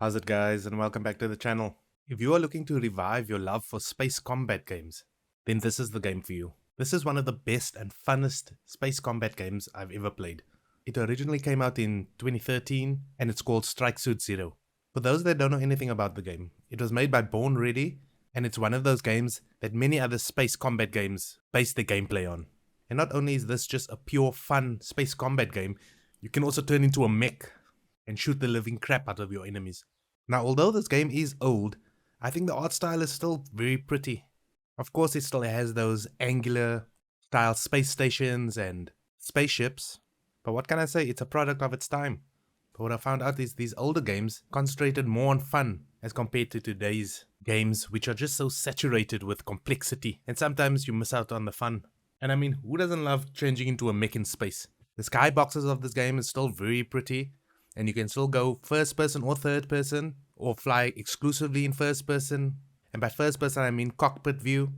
How's it, guys, and welcome back to the channel. If you are looking to revive your love for space combat games, then this is the game for you. This is one of the best and funnest space combat games I've ever played. It originally came out in 2013 and it's called Strike Suit Zero. For those that don't know anything about the game, it was made by Born Ready, and it's one of those games that many other space combat games base their gameplay on. And not only is this just a pure fun space combat game, you can also turn into a mech and shoot the living crap out of your enemies. Now, although this game is old, I think the art style is still very pretty. Of course, it still has those angular style space stations and spaceships, but what can I say, it's a product of its time. But what I found out is these older games concentrated more on fun as compared to today's games, which are just so saturated with complexity, and sometimes you miss out on the fun. And I mean, who doesn't love changing into a mech in space? The skyboxes of this game is still very pretty, and you can still go first person or third person, or fly exclusively in first person. And by first person I mean cockpit view.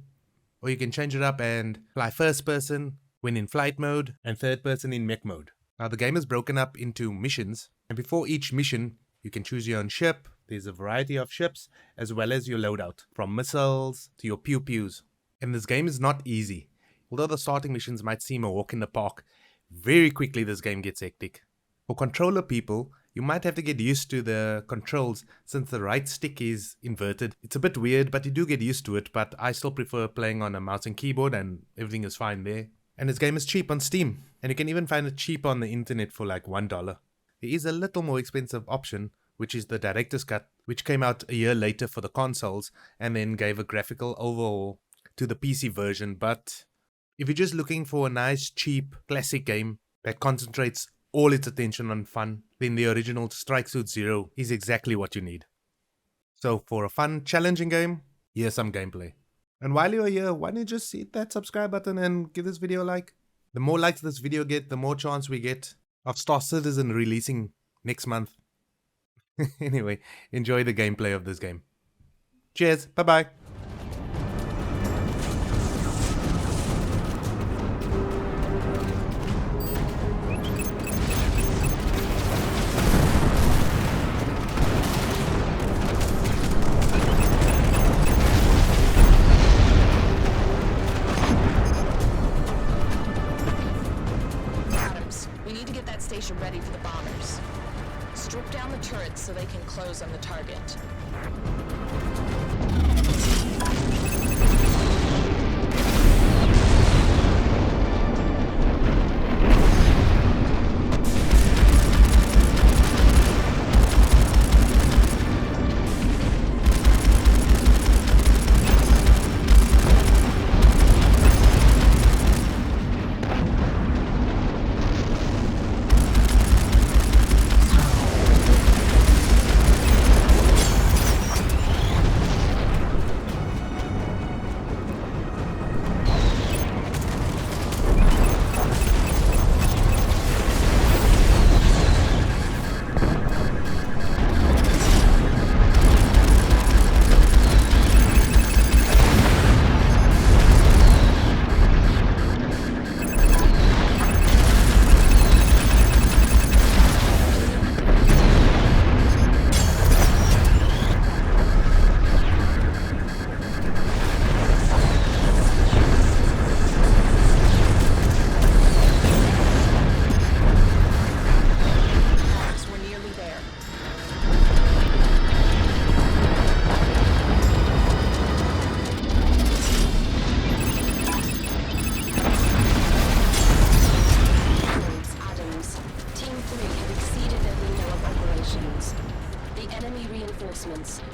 Or you can change it up and fly first person when in flight mode, and third person in mech mode. Now the game is broken up into missions, and before each mission you can choose your own ship. There's a variety of ships, as well as your loadout, from missiles to your pew-pews. And this game is not easy. Although the starting missions might seem a walk in the park, very quickly this game gets hectic. For controller people, you might have to get used to the controls since the right stick is inverted. It's a bit weird, but you do get used to it, but I still prefer playing on a mouse and keyboard, and everything is fine there. And this game is cheap on Steam, and you can even find it cheap on the internet for like $1. There is a little more expensive option, which is the Director's Cut, which came out a year later for the consoles, and then gave a graphical overhaul to the PC version. But if you're just looking for a nice, cheap, classic game that concentrates all its attention on fun, then the original Strike Suit Zero is exactly what you need. So for a fun, challenging game, here's some gameplay. And while you're here, why don't you just hit that subscribe button and give this video a like? The more likes this video get, the more chance we get of Star Citizen releasing next month. Anyway, enjoy the gameplay of this game. Cheers, bye bye. Ready for the bombers. Strip down the turrets so they can close on the target.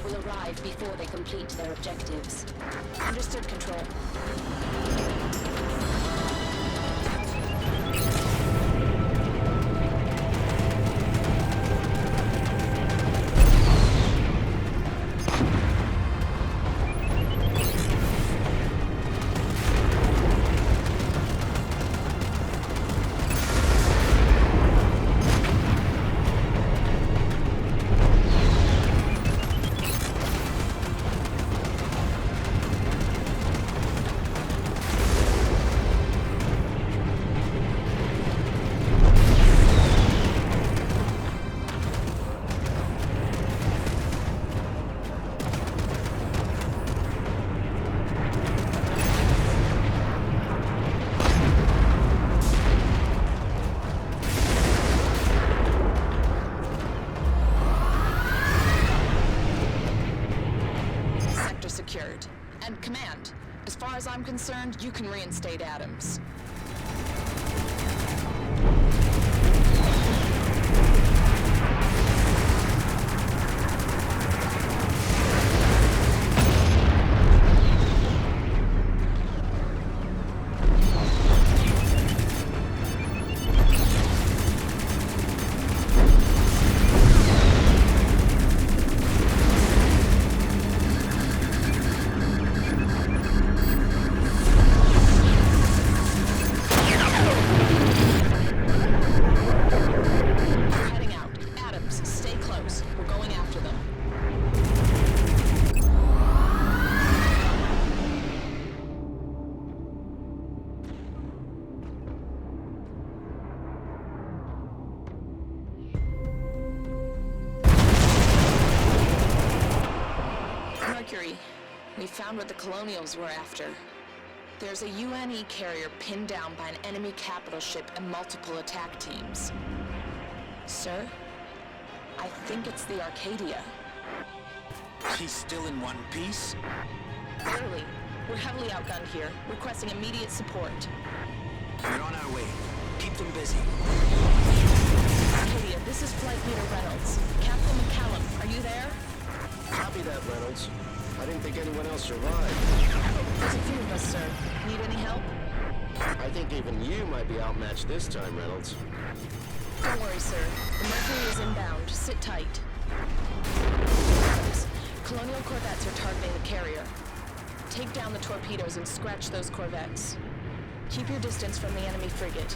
Will arrive before they complete their objectives. Understood, Control. secured. And Command, as far as I'm concerned, you can reinstate Adams. We found what the Colonials were after. There's a UNE carrier pinned down by an enemy capital ship and multiple attack teams. Sir, I think it's the Arcadia. She's still in one piece? Barely. We're heavily outgunned here, requesting immediate support. We're on our way. Keep them busy. Arcadia, this is Flight Leader Reynolds. Captain McCallum, are you there? Copy that, Reynolds. I didn't think anyone else survived. There's a few of us, sir. Need any help? I think even you might be outmatched this time, Reynolds. Don't worry, sir. The Mercury is inbound. Sit tight. Colonial corvettes are targeting the carrier. Take down the torpedoes and scratch those corvettes. Keep your distance from the enemy frigate.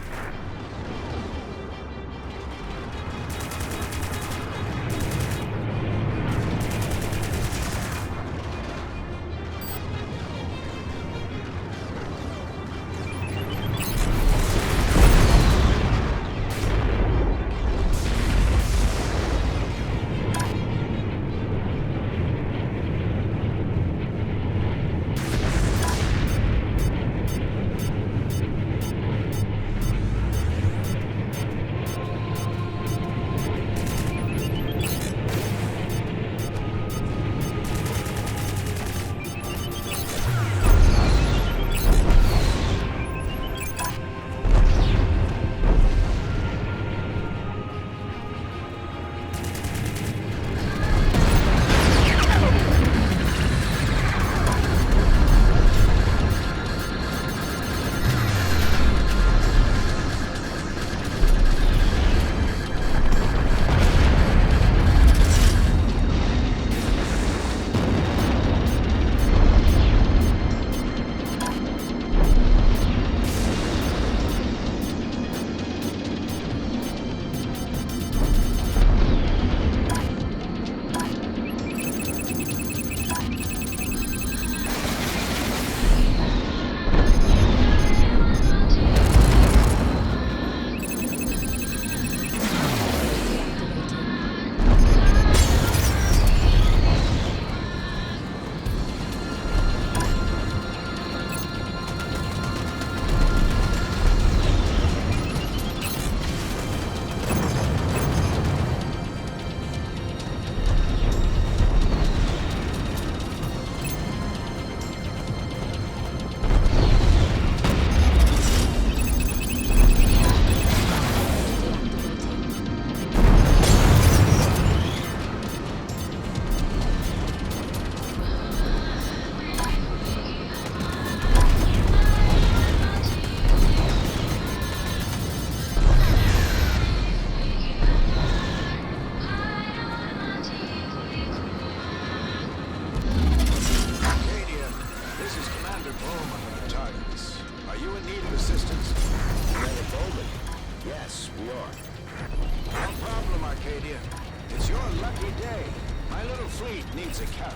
needs a carrier.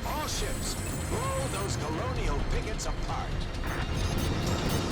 All ships, blow those colonial pickets apart.